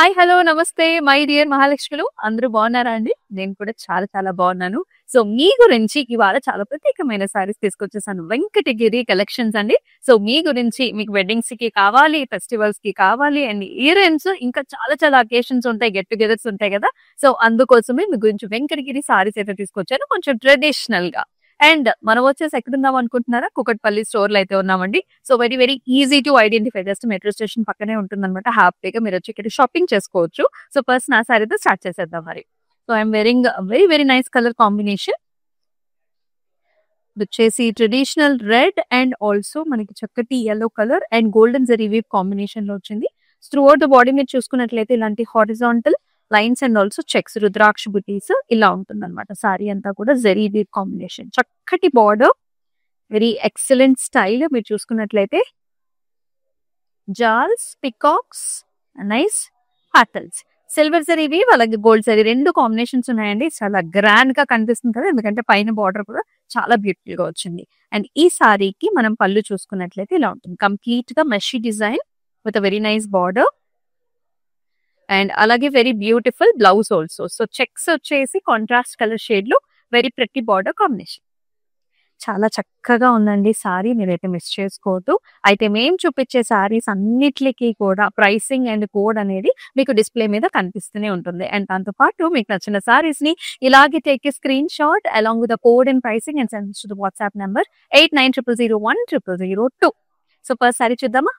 Hi! Hello! నమస్తే my dear మహాలక్ష్మిలు. అందరూ బాగున్నారా అండి? నేను కూడా చాలా చాలా బాగున్నాను. సో, మీ గురించి ఇవాళ చాలా ప్రత్యేకమైన సారీస్ తీసుకొచ్చేసాను. వెంకటగిరి కలెక్షన్స్ అండి. సో, మీ గురించి మీకు వెడ్డింగ్స్‌కి కావాలి, ఫెస్టివల్స్‌కి కావాలి అండ్ ఇయర్ ఇంకా చాలా చాలా అకేషన్స్ ఉంటాయి. గెట్ టుగెదర్స్ ఉంటాయి కదా! సో, అందుకోసమే మీ గురించి వెంకటగిరి సారీస్ అయితే తీసుకొచ్చాను. కొంచెం ట్రెడిషనల్‌గా. అండ్ మనం వచ్చేసి ఎక్కడున్నాం అనుకుంటున్నారా? కూకట్పల్లి స్టోర్‌లో అయితే ఉన్నామండి. So, very very easy to identify. Just metro station పక్కనే ఉంటుందన్నమాట. హ్యాపీగా మీరొచ్చి ఇక్కడ షాపింగ్ చేసుకోవచ్చు. సో, ఫస్ట్ నా సారీతో స్టార్ట్ చేసేద్దాం మరి. So, I am wearing very very nice colour combination. ఇదొచ్చేసి ట్రెడిషనల్ రెడ్ అండ్ ఆల్సో మనకి చక్కటి yellow colour and golden zari weave కాంబినేషన్‌లో వచ్చింది. త్రూఔట్ ద బాడీ మీరు చూసుకున్నట్లయితే ఇలాంటి horizontal lines and also checks rudraksha butis ఇలా ఉంటుందన్నమాట. సారీ అంతా కూడా జరీ వీవ్ కాంబినేషన్. చక్కటి బార్డర్, వెరీ ఎక్సలెంట్ స్టైల్ మీరు చూసుకున్నట్లయితే jaals, peacocks, nice petals. Silver zari weave అలాగే గోల్డ్ జరీ 2 కాంబినేషన్స్ ఉన్నాయండి. చాలా గ్రాండ్ గా కనిపిస్తుంది కదా! ఎందుకంటే పైన బార్డర్ కూడా చాలా బ్యూటిఫుల్ గా వచ్చింది. అండ్ ఈ సారీకి మనం పళ్ళు చూసుకున్నట్లయితే ఇలా ఉంటుంది. కంప్లీట్ గా mesh design with a very nice border and అలాగే very beautiful blouse also. So, checks వచ్చేసి కాంట్రాస్ట్ కలర్ షేడ్ లో వెరీ ప్రెట్టి బార్డర్ కాంబినేషన్. చాలా చక్కగా ఉందండి సారీ. మీరైతే మిస్ చేసుకోవద్దు. అయితే మేము చూపించే సారీస్ అన్నిట్లికి కూడా ప్రైసింగ్ అండ్ కోడ్ అనేది మీకు డిస్‌ప్లే మీద కనిపిస్తూనే ఉంటుంది. అండ్ దాంతో పాటు మీకు నచ్చిన సారీస్ ని ఇలాగే take a screen shot along with the code and pricing and send to the WhatsApp number 8900010002. So, first sorry చూద్దామా?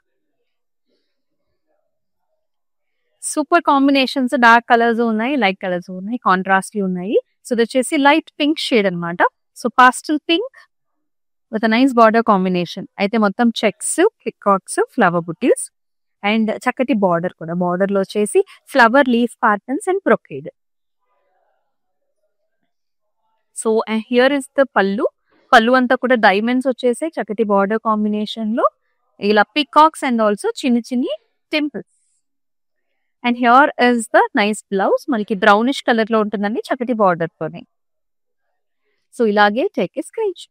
సూపర్ కాంబినేషన్స్, డార్క్ కలర్స్ ఉన్నాయి, లైట్ కలర్స్ ఉన్నాయి, కాంట్రాస్ట్ ఉన్నాయి. సో, ఇది వచ్చేసి లైట్ పింక్ షేడ్ అన్నమాట. So, పాస్టల్ pink with nice border combination. అయితే మొత్తం checks, peacocks, flower buttis and చక్కటి బార్డర్ కూడా. బార్డర్ లో వచ్చేసి flower leaf patterns and brocade. So, here is the పళ్ళు. పళ్ళు అంతా కూడా డైమండ్స్ వచ్చేసి చక్కటి బార్డర్ కాంబినేషన్ లో ఇలా పికాక్స్ అండ్ ఆల్సో చిన్ని చిన్ని temples. And here is the nice blouse. మనకి బ్రౌనిష్ కలర్ లో ఉంటుందండి చక్కటి బార్డర్ తోనే. సో, ఇలాగే take a screen shot.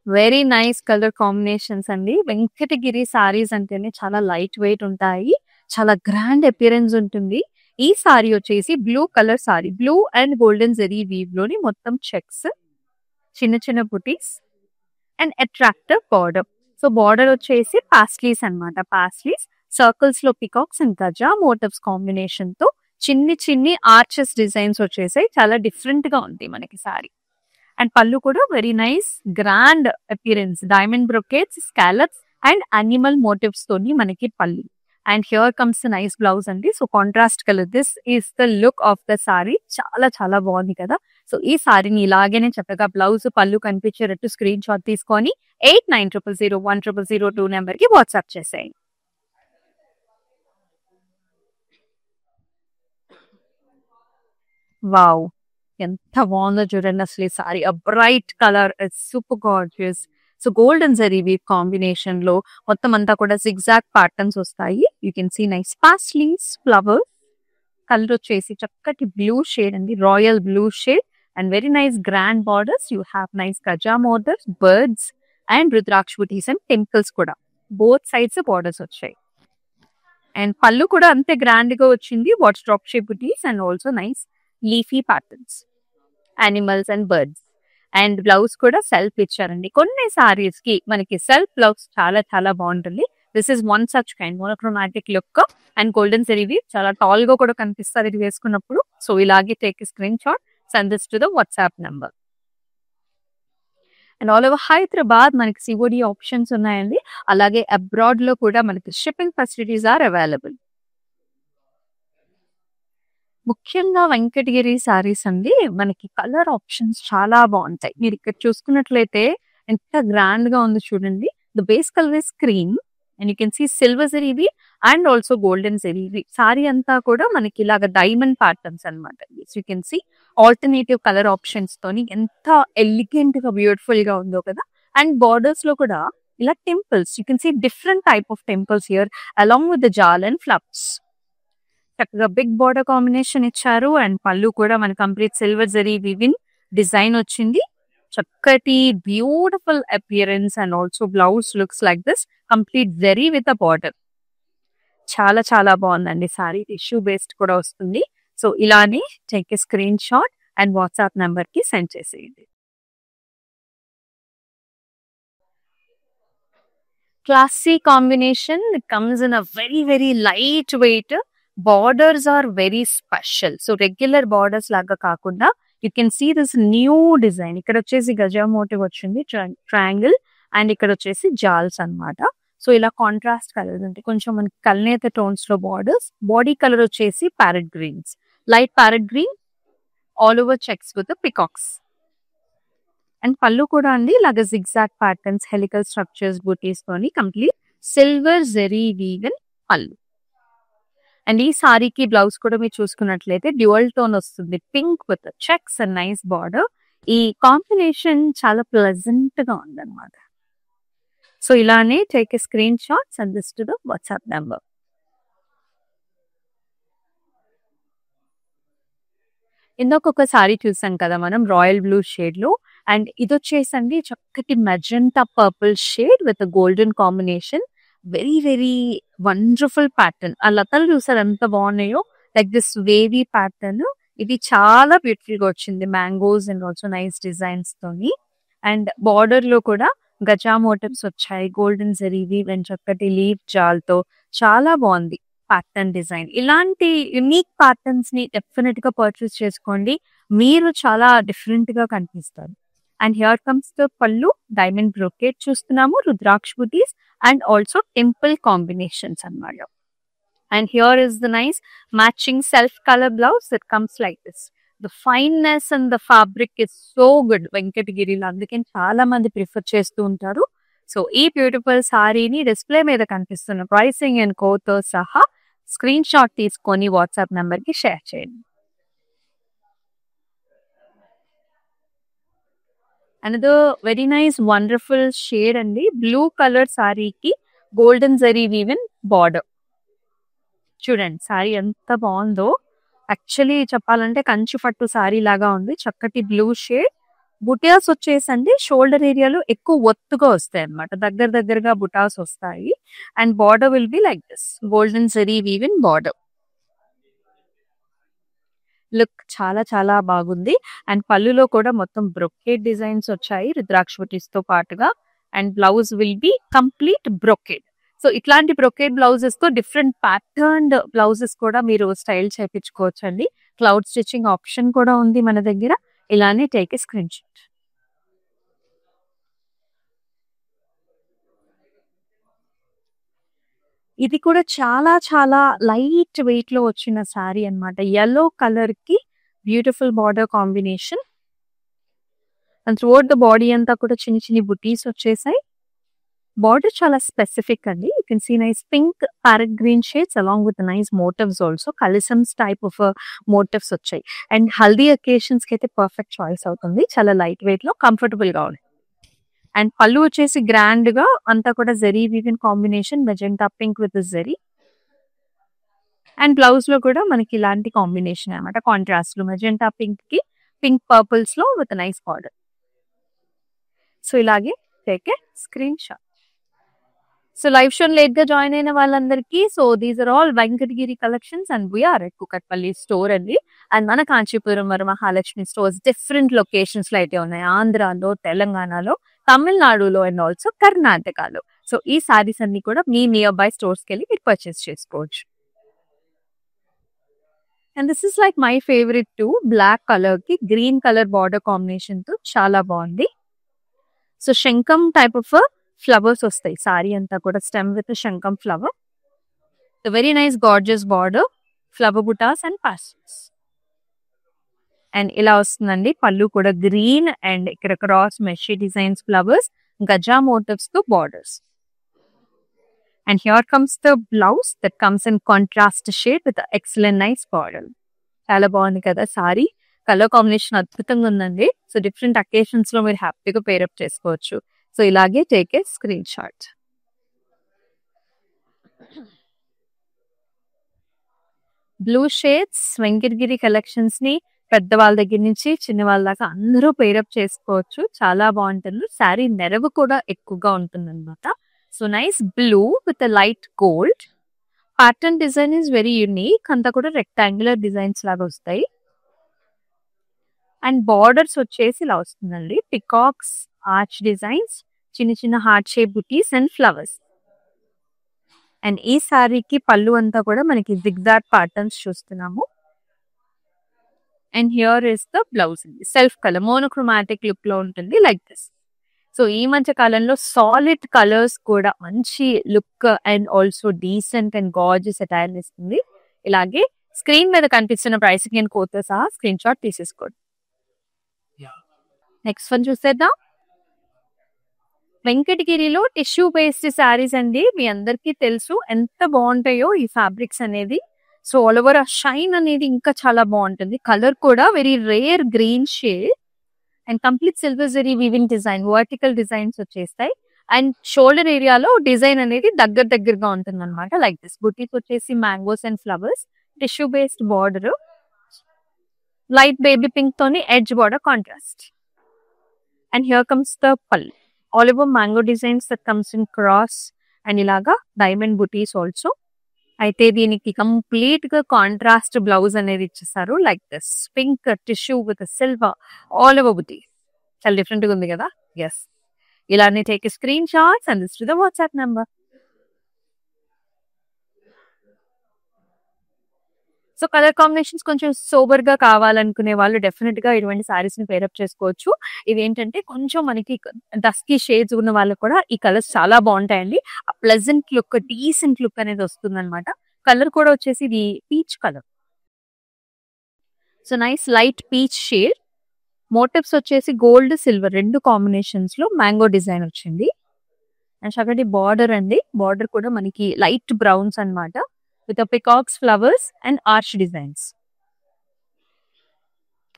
Very nice colour combinations అండి. వెంకటగిరి సారీస్ అంటేనే చాలా లైట్ వెయిట్ ఉంటాయి. చాలా గ్రాండ్ అపియరెన్స్ ఉంటుంది. ఈ సారీ వచ్చేసి blue colour sari. Blue and golden zari weave లోని మొత్తం చెక్స్, చిన్న చిన్న బుటీస్ and attractive border. So, border వచ్చేసి పాస్లీస్ అన్నమాట. పాస్లీస్ సర్కిల్స్ లో పికాక్స్ అండ్ గజా మోటివ్స్ కాంబినేషన్ తో చిన్ని చిన్ని ఆర్చెస్ డిజైన్స్ వచ్చేసాయి. చాలా డిఫరెంట్ గా ఉంది మనకి సారీ. అండ్ పళ్ళు కూడా very nice grand appearance. Diamond brocades, scallops and animal motifs తోని మనకి pallu. And here comes nice blouse అండి. So, contrast colour. This is the look of the sari. చాలా చాలా బాగుంది కదా! సో, ఈ సారీని ఇలాగేనే చక్కగా బ్లౌజ్, పళ్ళు కనిపించేటట్టు స్క్రీన్ షాట్ తీసుకొని 8900010002 నెంబర్ కి వాట్సాప్ చేసేయండి. వావ్! ఎంత బాగుందో చూడండి అసలు ఈ sari. Bright colour, super gorgeous. So, golden zari weave combination లో మొత్తం అంతా కూడా జిగ్జాగ్ ప్యాటర్న్స్ వస్తాయి. You can see nice paisleys, flower colour వచ్చేసి చక్కటి బ్లూ షేడ్ అండి. Royal blue shade and very nice grand borders. You have nice gaja మోడర్స్, birds and rudraksha butis and temples కూడా. బోత్ సైడ్స్ బార్డర్స్ వచ్చాయి. అండ్ పళ్ళు కూడా అంతే గ్రాండ్ గా వచ్చింది. వాట్ స్ట్రాక్ shape butis and also nice leafy patterns, animals and birds. And blouse కూడా సెల్ఫ్ ఇచ్చారండి. కొన్ని సారీస్ కి మనకి సెల్ఫ్ బ్లౌజ్ చాలా చాలా బాగుంటుంది. This is one such kind monochromatic look and golden జరీవి చాలా టాల్ గా కూడా కనిపిస్తారు ఇది వేసుకున్నప్పుడు. సో, ఇలాగే take screenshot, send this to the WhatsApp number. And all over Hyderabad మనకి సిఓడి ఆప్షన్స్ ఉన్నాయండి. అలాగే అబ్రాడ్ లో కూడా మనకి షిప్పింగ్ ఫెసిలిటీస్ ఆర్ అవైలబుల్. ముఖ్యంగా వెంకటగిరి సారీస్ అండి మనకి కలర్ ఆప్షన్స్ చాలా బాగుంటాయి. మీరు ఇక్కడ చూసుకున్నట్లయితే ఎంత గ్రాండ్ గా ఉంది చూడండి. The base colour is cream and you can see silver జరీవి అండ్ ఆల్సో గోల్డెన్ జరీవి. సారీ అంతా కూడా మనకి ఇలాగ డైమండ్ ప్యాటర్న్స్ అనమాట. You can see alternative colour options తోని ఎంత ఎలిగెంట్ గా బ్యూటిఫుల్ గా ఉందో కదా. అండ్ బార్డర్స్ లో కూడా ఇలా temples. You can see different type of temples here along with the jaal and flowers. చక్కగా బిగ్ బార్డర్ కాంబినేషన్ ఇచ్చారు. అండ్ పళ్ళు కూడా మన complete silver zari woven design వచ్చింది. చక్కటి beautiful appearance and also blouse looks like this complete zari with a border. చాలా చాలా బాగుందండి sorry. Tissue based కూడా వస్తుంది. సో ఇలానే take a screen shot and WhatsApp number కి సెండ్ చేసేయండి. Classy combination. It comes in a very, very lightweight. Borders are very special. So regular borders laga kakunda, you can see this new design. ఇక్కడ వచ్చేసి Gaza motive వచ్చింది, triangle, and ఇక్కడ వచ్చేసి జాల్స్ అన్నమాట. So ఇలా contrast colours అంటే కొంచెం మనకి కల్నేత టోన్స్ లో బార్డర్స్. బాడీ కలర్ వచ్చేసి parrot greens, light parrot green, all over checks with peacocks. And pallu కూడా అండి ఇలాగ జిగ్జాగ్ ప్యాటర్న్స్, హెలికల్ స్ట్రక్చర్స్, బూటీస్ తోని complete silver zari woven pallu. And ఈ సారీకి బ్లౌజ్ కూడా మీరు చూసుకున్నట్లయితే డ్యూయల్ టోన్ వస్తుంది, pink with checks and nice border. ఈ కాంబినేషన్ చాలా ప్లెజెంట్ గా ఉందన్నమాట. సో ఇలానే take a screenshot, send this to the WhatsApp number. ఇందాక సారీ చూసాం కదా మనం రాయల్ బ్లూ షేడ్ లో, అండ్ ఇది వచ్చేసండి చక్కటి magenta purple shade with golden combination. Very very wonderful pattern. ఆ లతలు చూసారు ఎంత బాగున్నాయో, లైక్ దిస్ వేవీ ప్యాటర్న్. ఇది చాలా బ్యూటిఫుల్ గా వచ్చింది, mangoes and also nice designs తోని. అండ్ బార్డర్ లో కూడా గజా మోటివ్స్ వచ్చాయి, గోల్డెన్ జరీవి అండ్ చక్కటి లీఫ్ జాల్తో. చాలా బాగుంది ప్యాటర్న్ డిజైన్. ఇలాంటి యునిక్ ప్యాటర్న్స్ ని డెఫినెట్ గా పర్చేస్ చేసుకోండి, మీరు చాలా డిఫరెంట్ గా కనిపిస్తారు. అండ్ హియర్ కమ్స్ ద పళ్ళు, డైమండ్ బ్రోకేట్ చూస్తున్నాము, రుద్రాక్ష butis and also temple combinations అన్నమాట. And here is the nice matching self colour blouse. It comes like this. The fineness and the fabric is so good వెంకటగిరిలో, అందుకని చాలా మంది prefer చేస్తూ ఉంటారు. So ఈ బ్యూటిఫుల్ సారీని డిస్ప్లే మీద కనిపిస్తున్న ప్రైసింగ్ అండ్ కోడ్తో సహా స్క్రీన్ షాట్ తీసుకొని వాట్సాప్ నెంబర్ కి షేర్ చేయండి. Another very nice wonderful shade అండి, బ్లూ కలర్ సారీకి గోల్డెన్ జరీ వీవెన్ బార్డర్. చూడండి సారీ ఎంత బాగుందో. యాక్చువల్లీ చెప్పాలంటే కంచి పట్టు సారీ లాగా ఉంది. చక్కటి బ్లూ షేడ్, బుటాస్ వచ్చేసండి షోల్డర్ ఏరియాలో ఎక్కువ ఒత్తుగా వస్తాయి అన్నమాట, దగ్గర దగ్గరగా బుటాస్ వస్తాయి. And border will be like this, golden zari woven border. Look చాలా చాలా బాగుంది. అండ్ పళ్ళులో కూడా మొత్తం బ్రొకేడ్ డిజైన్స్ వచ్చాయి రుద్రాక్ష బుటీస్ తో పాటుగా. And blouse will be complete brocade. So ఇట్లాంటి బ్రొకేడ్ బ్లౌజెస్ తో డిఫరెంట్ ప్యాటర్న్డ్ బ్లౌజెస్ కూడా మీరు స్టైల్ చేయించుకోవచ్చు అండి. క్లౌడ్ స్టిచ్చింగ్ ఆప్షన్ కూడా ఉంది మన దగ్గర. ఇలానే టేక్ ఏ స్క్రీన్ షాట్. ఇది కూడా చాలా చాలా లైట్ వెయిట్ లో వచ్చిన సారీ అన్నమాట. yellow కలర్ కి beautiful border combination. And throughout the body అంతా కూడా చిన్ని చిన్ని బుటీస్ వచ్చేసాయి. బార్డర్ చాలా స్పెసిఫిక్ అండి. You can see nice pink parrot green shades along with nice motifs also. కలిసమ్స్ టైప్ ఆఫ్ మోటివ్స్ వచ్చాయి. అండ్ హల్దీ అకేషన్స్ కి అయితే పర్ఫెక్ట్ చాయిస్ అవుతుంది. చాలా లైట్ వెయిట్ లో కంఫర్టబుల్ గా ఉంది. అండ్ పళ్ళు వచ్చేసి గ్రాండ్ గా అంతా కూడా zari woven combination, magenta pink with zari. And blouse లో కూడా మనకి ఇలాంటి కాంబినేషన్ అనమాట, కాంట్రాస్ట్ లో మెజెంటా పింక్ కి పింక్ పర్పుల్స్ లో విత్ నైస్ బార్డర్. సో ఇలాగే take a screenshot. So live show late గా జాయిన్ అయిన వాళ్ళందరికీ, so these are all Venkatagiri collections and we're at Kukatpally store అండి. అండ్ మన Kanchipuram Varamahalakshmi stores different locations లో అయితే ఉన్నాయి, ఆంధ్రాలో, తెలంగాణలో, తమిళనాడులో అండ్ ఆల్సో కర్ణాటకలో. సో ఈ సారీస్ అన్ని కూడా మీ నియర్ బై స్టోర్స్ కి వెళ్ళి మీరు పర్చేస్ చేసుకోవచ్చు. And this is like my favourite too, black colour కి గ్రీన్ కలర్ బార్డర్ కాంబినేషన్ తో చాలా బాగుంది. సో శంఖం టైప్ ఆఫ్ ఫ్లవర్స్ వస్తాయి సారీ అంతా కూడా, స్టెమ్ విత్ శంఖం flower. Very nice gorgeous border, flower butas and pastels. And ఇలా వస్తుందండి పళ్ళు కూడా గ్రీన్ అండ్ ఇక్కడ cross mesh designs, flowers, gaja motifs తో borders. And here comes the blouse that comes in contrast shade with the excellent nice border. చాలా బాగుంది కదా sorry. Colour combination అద్భుతంగా ఉందండి. సో డిఫరెంట్ అకేషన్స్ లో మీరు హ్యాపీగా పేరప్ చేసుకోవచ్చు. సో ఇలాగే take a screen shot. Blue shades Venkatagiri collections ని పెద్దవాళ్ళ దగ్గర నుంచి చిన్న వాళ్ళ దాకా అందరూ పేరప్ చేసుకోవచ్చు. చాలా బాగుంటుంది. శారీ నెరవు కూడా ఎక్కువగా ఉంటుందన్నమాట. So nice blue with light gold. Pattern design is very unique. అంతా కూడా రెక్టాంగులర్ డిజైన్స్ లాగా వస్తాయి. అండ్ బార్డర్స్ వచ్చేసి ఇలా వస్తుందండి. పికాక్స్, ఆర్చ్ డిజైన్స్, చిన్న చిన్న heart shape butis and flowers. And ఈ శారీకి పళ్ళు అంతా కూడా మనకి జిగ్జాగ్ ప్యాటర్న్స్ చూస్తున్నాము. And here is the blouse. Self colour monochromatic look లో ఉంటుంది లైక్ దిస్. సో ఈ మధ్య కాలంలో సాలిడ్ కలర్స్ కూడా మంచి look and also decent and gorgeous attire ఇస్తుంది. ఇలాగే స్క్రీన్ మీద కనిపిస్తున్న ప్రైసింగ్ అండ్ కోడ్తో సహా స్క్రీన్ షాట్ తీసేసుకోండి. నెక్స్ట్ వన్ చూసేద్దాం. వెంకటగిరిలో టిష్యూ బేస్డ్ శారీస్ అండి. మీ అందరికీ తెలుసు ఎంత బాగుంటాయో ఈ ఫ్యాబ్రిక్స్ అనేది. సో ఆల్ ఓవర్ ఆ షైన్ అనేది ఇంకా చాలా బాగుంటుంది. కలర్ కూడా very rare green shade and complete silver zari weaving design, vertical designs వచ్చేస్తాయి. అండ్ షోల్డర్ ఏరియాలో డిజైన్ అనేది దగ్గరగా ఉంటుంది అనమాట. లైక్ దిస్ బుటీస్ వచ్చేసి mangoes and flowers, tissue based border, light baby pink తోని edge border contrast. And here comes the pallu, all over mango designs that comes in cross and ఇలాగా diamond బుటీస్ also. అయితే దీనికి కంప్లీట్ గా కాంట్రాస్ట్ బ్లౌజ్ అనేది ఇచ్చేసారు. Like this pink tissue with silver all over బుటీ. చాలా different గా ఉంది కదా. ఎస్, ఇలానే take screen shots and this to the WhatsApp number. So colour combinations కొంచెం సోబర్ గా కావాలనుకునే వాళ్ళు డెఫినెట్ గా ఇటువంటి సారీస్ ని పేరప్ చేసుకోవచ్చు. ఇవి ఏంటంటే కొంచెం మనకి డస్కీ షేడ్స్ ఉన్న వాళ్ళకి కూడా ఈ కలర్స్ చాలా బాగుంటాయండి. ఆ ప్లెజెంట్ లుక్, డీసెంట్ లుక్ అనేది వస్తుంది అనమాట. కలర్ కూడా వచ్చేసి ఇది peach colour. So nice light peach shade. Motifs వచ్చేసి గోల్డ్ సిల్వర్ రెండు కాంబినేషన్స్ లో మ్యాంగో డిజైన్ వచ్చింది. అండ్ చక్కటి బార్డర్ అండి. బార్డర్ కూడా మనకి లైట్ బ్రౌన్స్ అన్నమాట. with a peacock's flowers and arch designs.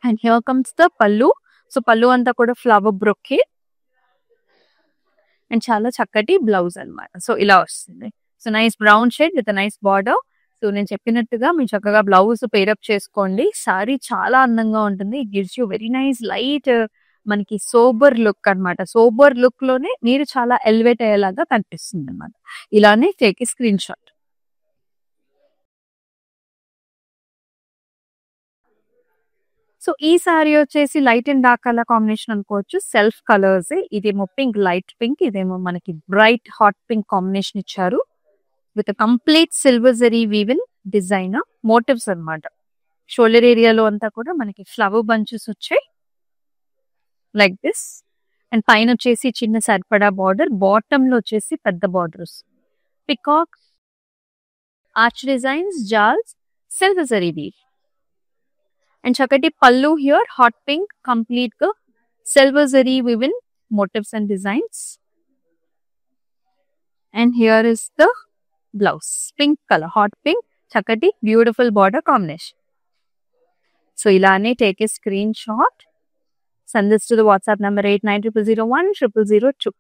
And here comes the pallu. So pallu anta kuda flower brocade and chala chakkati blouse anamata. So ila vastundi. So nice brown shade with a nice border. So నేను చెప్పినట్టుగా మీరు చక్కగా blouse pair up చేసుకోండి. Sorry చాలా అందంగా ఉంటుంది. It gives you very nice light మనకి sober look అన్నమాట. సోబర్ లుక్ లోనే మీరు చాలా ఎలివేట్ అయ్యేలాగా కనిపిస్తుంది అన్నమాట. ఇలానే టేక్ స్క్రీన్ షాట్. సో ఈ సారీ వచ్చేసి light and dark colour combination అనుకోవచ్చు. Self colours. ఇదేమో పింక్, లైట్ పింక్, ఇదేమో మనకి బ్రైట్ హాట్ పింక్ కాంబినేషన్ ఇచ్చారు with complete silver zari woven design motifs అన్నమాట. షోల్డర్ ఏరియాలో అంతా కూడా మనకి ఫ్లవర్ బంచెస్ వచ్చాయి లైక్ దిస్. అండ్ పైన వచ్చేసి చిన్న సరిపడా బార్డర్, బాటమ్ లో వచ్చేసి పెద్ద borders, peacock, arch designs, jaals, silver zari weave. And chakati pallu here, hot pink, complete silver zari woven motifs and designs. And here is the blouse, pink color, hot pink, chakati, beautiful border combination. So ilane take a screenshot, send this to the WhatsApp number 8900010002.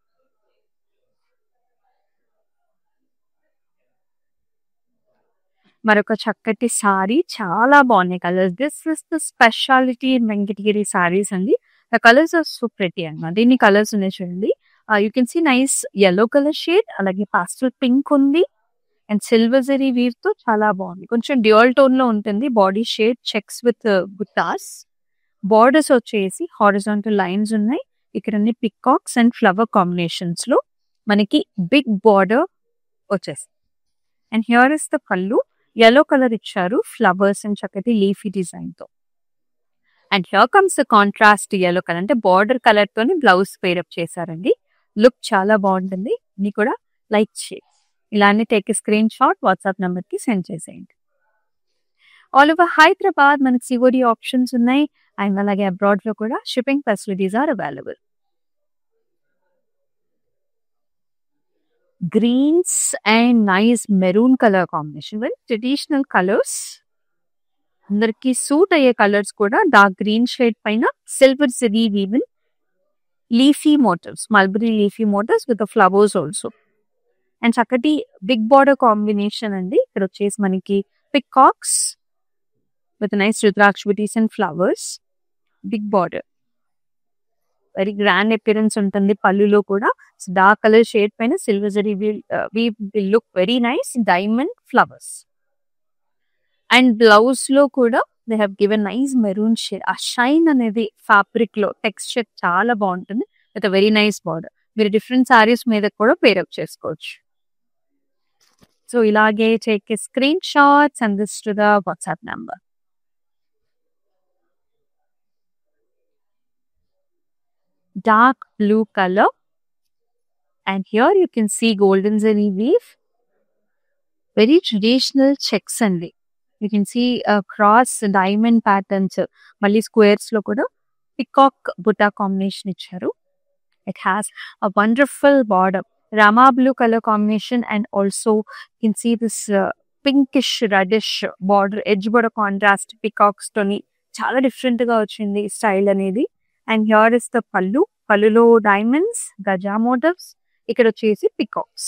మరొక చక్కటి సారీ, చాలా బాగున్నాయి colours. This is the speciality in Venkatagiri saris అండి. The colours are so pretty అన్నమాట. దీన్ని colours ఉన్నాయి చూడండి. You can see nice yellow colour shade, అలాగే పాస్టల్ పింక్ ఉంది అండ్ సిల్వర్ జరీ వీవ్ తో చాలా బాగుంది. కొంచెం డ్యూయల్ టోన్ లో ఉంటుంది. Body shade checks with butas. Borders వచ్చేసి హారిజాంటల్ లైన్స్ ఉన్నాయి. ఇక్కడ అన్ని పికాక్స్ అండ్ ఫ్లవర్ కాంబినేషన్స్ లో మనకి బిగ్ బార్డర్ వచ్చేసి. And here is the pallu. yellow colour ఇచ్చారు, ఫ్లవర్స్ అండ్ చక్కటి లీఫీ డిజైన్ తో. And here comes the contrast yellow colour, అంటే బార్డర్ కలర్ తోని బ్లౌజ్ పేరప్ చేశారండి. లుక్ చాలా బాగుంటుంది. ఇది కూడా లైట్ షేడ్. ఇలానే take screenshot, WhatsApp number కి సెండ్ చేసేయండి. ఆల్ ఓవర్ హైదరాబాద్ మనకి సిఓడి ఆప్షన్స్ ఉన్నాయి. అండ్ అలాగే అబ్రాడ్ లో కూడా shipping facilities are available. Greens and nice maroon color combination with traditional colors. అందరికి సూట్ అయ్యే కలర్స్ కూడా డార్క్ గ్రీన్ షేడ్ పైన silver zari woven leafy motifs, mulberry leafy motifs with flowers also. And చక్కటి big border combination అండి. ఇక్కడ వచ్చేసి మనకి peacocks, with nice rudraksha and flowers. Big border. Very grand appearance ఉంటుంది పళ్ళులో కూడా. డార్క్ కలర్ షేడ్ పైన silver zari will look very nice. Diamond flowers. And blouse లో కూడా they have given nice maroon shade. ఆ షైన్ అనేది ఫ్యాబ్రిక్ లో టెక్స్చర్ చాలా బాగుంటుంది విత్ వెరీ నైస్ బార్డర్. మీరు డిఫరెంట్ సారీస్ మీద కూడా పేరప్ చేసుకోవచ్చు. సో ఇలాగే take screen shots and this to the WhatsApp number. Dark blue color, and here you can see golden zari weave, very traditional checks only. You can see cross diamond patterns, malli squares lo kuda peacock butta combination icharu. It has a wonderful border, rama blue color combination, and also you can see this pinkish reddish border, edge border contrast peacocks toni chala different ga ochindi style anedi. And here is the pallu. Pallulo diamonds, gaja motifs. Ikkada vachesi peacocks.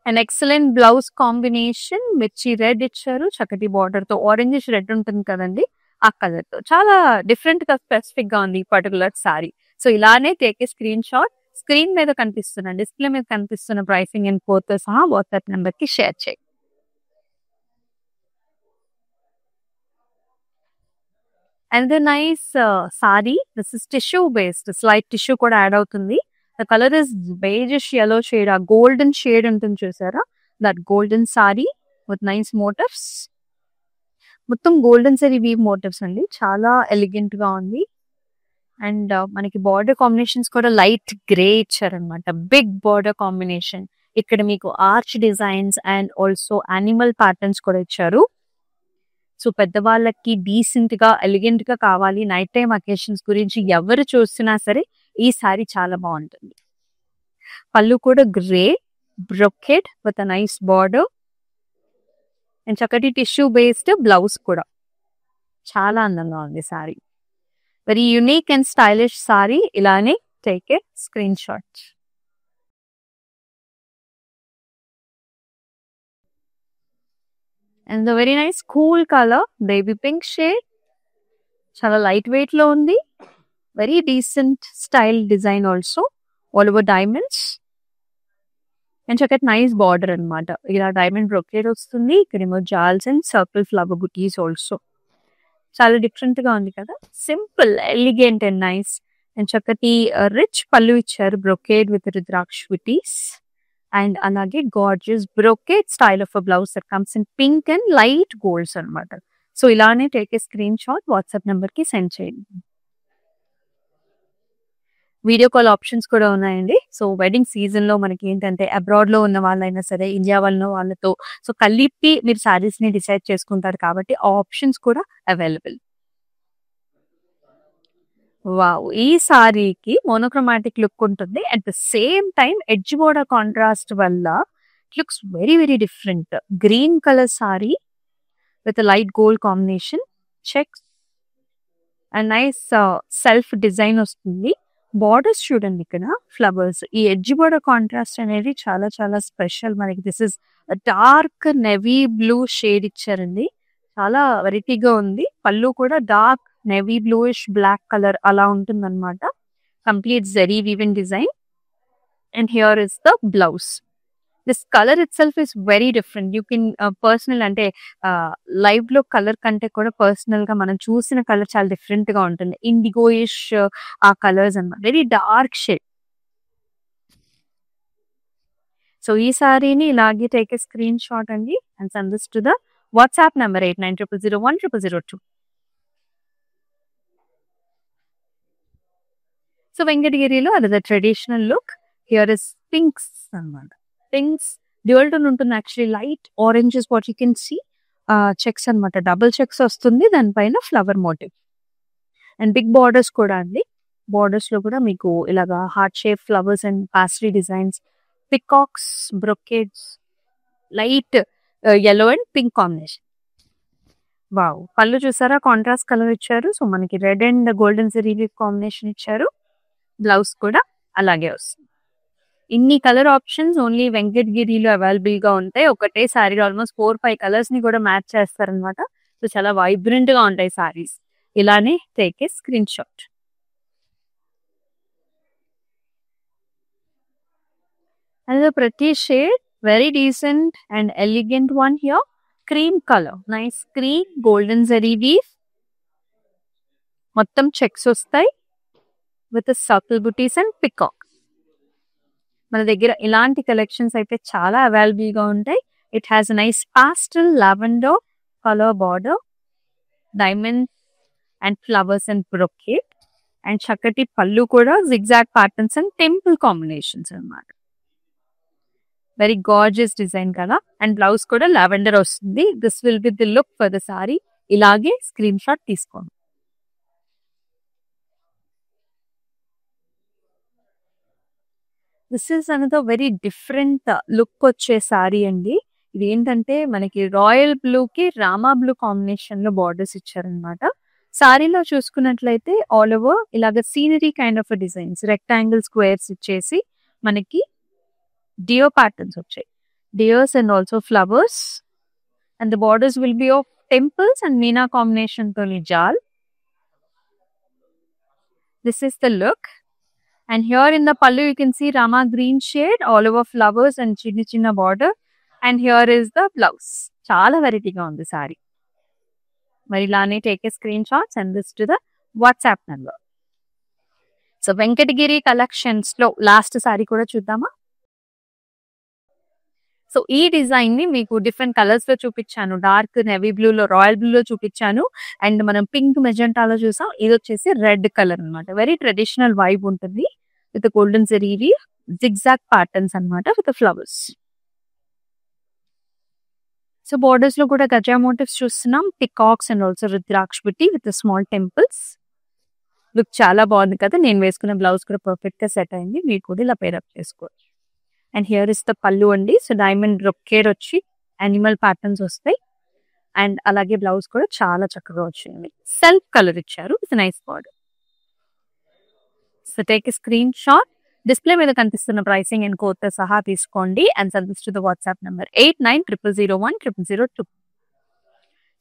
An excellent blouse combination. Mirchi red icharu. Chakati border to orangish red untundi kadandi. Aa color to. Chala different ga specific ga undi particular saree. So ilane take a screenshot. Screen మీద కనిపిస్తున్న display మీద కనిపిస్తున్న pricing and code తో సహా WhatsApp number కి share చేయండి. And the nice sari, this is tissue based, slight tissue కూడా add అవుతుంది. The color is beigeish yellow shade, a golden shade ఉంటుంది చూసారా, that golden sari with nice motifs. మొత్తం golden సరీ weave motifs అండి, చాలా elegant గా ఉంది. అండ్ మనకి బార్డర్ కాంబినేషన్స్ కూడా లైట్ గ్రే ఇచ్చారనమాట, బిగ్ బార్డర్ కాంబినేషన్. ఇక్కడ మీకు arch designs and also animal patterns కూడా ఇచ్చారు. సో పెద్దవాళ్ళకి డీసెంట్ గా ఎలిగెంట్ గా కావాలి, నైట్ టైం అకేషన్స్ గురించి ఎవరు చూసినా సరే ఈ సారీ చాలా బాగుంటుంది. పళ్ళు కూడా grey brocade with a nice border and చక్కటి టిష్యూ బేస్డ్ బ్లౌజ్ కూడా చాలా అందంగా ఉంది sari. Very unique and stylish sari. ఇలానే take a screenshot. And the very nice cool color, baby pink shade. Chala lightweight lo undi. Very decent style design also. All over diamonds. And check out nice border anamata. Ila diamond brocade vastundi. Ikkademo jals and circle flower booties also. Chala different ga undi kada. Simple, elegant and nice. And chakati rich pallu icharu, brocade with rudraksha booties. And alage gorgeous brocade style of a blouse that comes in pink and light golds anamata. So ilane take a screenshot, WhatsApp number ki send cheyandi. Video call options కూడా ఉన్నాయండి. So wedding season లో మనకి ఏంటంటే abroad లో ఉన్న వాళ్ళైనా సరే, India వాళ్ళ వాళ్ళతో సో కలిపి మీరు సారీస్ ని డిసైడ్ చేసుకుంటారు కాబట్టి ఆ ఆప్షన్స్ కూడా అవైలబుల్. వావ్, ఈ సారీకి మోనోక్రోమాటిక్ లుక్ ఉంటుంది. At the same time edge border contrast వల్ల it looks very very different. Green colour sari with light gold combination, checks and nice self design వస్తుంది. బార్డర్స్ చూడండి, ఇక్కడ ఫ్లవర్స్. ఈ ఎడ్జ్ బోర్డర్ కాంట్రాస్ట్ అనేది చాలా చాలా స్పెషల్ మనకి. This is dark navy blue shade ఇచ్చారండి, చాలా వెరైటీగా ఉంది. పళ్ళు కూడా dark navy bluish black colour అలా ఉంటుంది అనమాట. Complete zari woven design. And here is the blouse. This colour itself is very different. You can personal అంటే లైవ్ లో కలర్ కంటే కూడా పర్సనల్ గా మనం చూసిన కలర్ చాలా డిఫరెంట్ గా ఉంటుంది. ఇండిగోయిష్ ఆ కలర్స్ అన్నమాట, వెరీ డార్క్ షేడ్. సో ఈ సారీని ఇలాగే టేక్ ఏ స్క్రీన్ షాట్ అండి and send this to the WhatsApp number 8900010002. So వెంకటగిరిలో అది traditional look. Here is pinks అన్నమాట. పింక్స్ డ్యూయల్ టోన్ ఉంటుంది actually. Light oranges what you can see, checks అనమాట, double checks వస్తుంది, దానిపైన flower motif and big borders కూడా అండి. Borders లో కూడా మీకు ఇలాగా heart shape flowers and pastry designs, peacocks, brocades, light yellow and pink combination. Wow, పళ్ళు చూసారా కాంట్రాస్ట్ కలర్ ఇచ్చారు. సో మనకి red and golden zari combination ఇచ్చారు. బ్లౌజ్ కూడా అలాగే వస్తుంది. ఇన్ని కలర్ ఆప్షన్స్ ఓన్లీ వెంకటగిరిలో అవైలబుల్ గా ఉంటాయి. ఒకటే సారీ ఆల్మోస్ట్ 4-5 కలర్స్ ని కూడా మ్యాచ్ చేస్తారనమాట. సో చాలా వైబ్రెంట్ గా ఉంటాయి సారీస్. ఇలానే take a screen shot. Another pretty shade, very decent and elegant one here. Cream color, nice cream, golden zari weave. మొత్తం చెక్స్ వస్తాయి with circle butis and peacock. మన దగ్గర ఇలాంటి కలెక్షన్స్ అయితే చాలా అవైలబుల్ గా ఉంటాయి. It has nice pastel lavender colour border, diamond and flowers and brocade and చక్కటి పళ్ళు కూడా zigzag patterns and temple combinations అన్నమాట. వెరీ గార్జియస్ డిజైన్ కదా. అండ్ బ్లౌజ్ కూడా లావెండర్ వస్తుంది. This will be the look for the sari. ఇలాగే screenshot తీసుకోండి. This is another very different look వచ్చే sorry అండి. ఇది ఏంటంటే మనకి రాయల్ బ్లూ కి రామా బ్లూ కాంబినేషన్ లో బార్డర్స్ ఇచ్చారనమాట. సారీలో చూసుకున్నట్లయితే ఆల్ ఓవర్ ఇలాగ scenery kind of designs, rectangle squares ఇచ్చేసి మనకి డియో ప్యాటర్న్స్ వచ్చాయి. డియోస్ and also flowers and the borders will be of temples and meena combination తోని jaal. This is the look. And here in the pallu you can see Rama green shade, all over flowers and chinna chinna border. And here is the blouse. Chala variety ga undi saree. Mari lane take a screenshot, send this to the WhatsApp number. So Venkatagiri collections lo last saree kuda chuddama. So ఈ design ని మీకు different colours లో చూపించాను. Dark navy blue లో, royal blue లో చూపించాను. And మనం pink మెజెంటాలో చూసాం. ఇది వచ్చేసి రెడ్ కలర్ అనమాట. వెరీ ట్రెడిషనల్ వైబ్ ఉంటుంది with golden zari zigzag patterns అనమాట విత్ ఫ్లవర్స్. సో బోర్డర్స్ లో కూడా గజా మోటివ్స్ చూస్తున్నాం. పికాక్స్ అండ్ ఆల్సో రుద్రాక్ష బుట్టి విత్ స్మాల్ టెంపుల్స్. లుక్ చాలా బాగుంది కదా. నేను వేసుకున్న బ్లౌజ్ కూడా పర్ఫెక్ట్ గా సెట్ అయింది. మీరు కూడా ఇలా పేరప్ చేసుకోవచ్చు. అండ్ హియర్ ఇస్ ద పల్లు అండి. సో డైమండ్ రొక్కేర్ వచ్చి యానిమల్ ప్యాటర్న్స్ వస్తాయి. అండ్ అలాగే బ్లౌజ్ కూడా చాలా చక్కగా వచ్చింది. సెల్ఫ్ కలర్ ఇచ్చారు with nice border. So take a screen shot. Display మీద కనిపిస్తున్న ప్రైసింగ్ అండ్ కోడ్ తో సహా తీసుకోండి. And send this to the WhatsApp number 8900010002.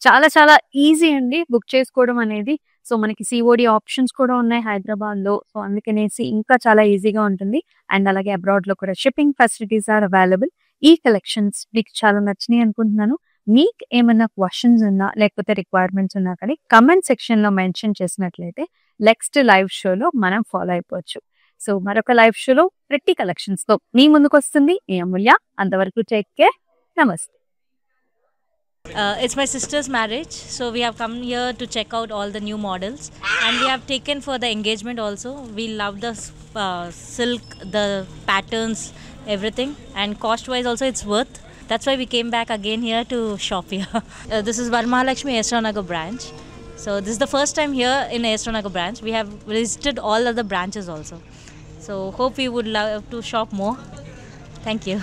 చాలా చాలా ఈజీ అండి బుక్ చేసుకోవడం అనేది. సో మనకి సిఓడి ఆప్షన్స్ కూడా ఉన్నాయి హైదరాబాద్ లో. సో అందుకనేసి ఇంకా చాలా ఈజీగా ఉంటుంది. అండ్ అలాగే అబ్రాడ్ లో కూడా షిప్పింగ్ ఫెసిలిటీస్ ఆర్ అవైలబుల్. ఈ కలెక్షన్స్ మీకు చాలా నచ్చినాయి అనుకుంటున్నాను. మీకు ఏమైనా క్వశ్చన్స్ ఉన్నా లేకపోతే రిక్వైర్మెంట్స్ ఉన్నా కానీ కమెంట్ సెక్షన్ లో మెన్షన్ చేసినట్లయితే నెక్స్ట్ లైవ్ షోలో మనం ఫాలో అయిపోవచ్చు. సో మరొక లైవ్ షోలో ప్రిట్టి కలెక్షన్స్ తో మీ ముందుకు వస్తుంది మీ అమూల్య. అంతవరకు టేక్ కేర్. నమస్తే. It's my sister's marriage, so we have come here to check out all the new models, and we have taken for the engagement also. We love the silk, the patterns, everything, and cost wise also it's worth. That's why we came back again here to shop here. This is Varmahalakshmi Esranagar branch. So this is the first time here in Esranagar branch. We have visited all other branches also. So hope we would love to shop more. Thank you.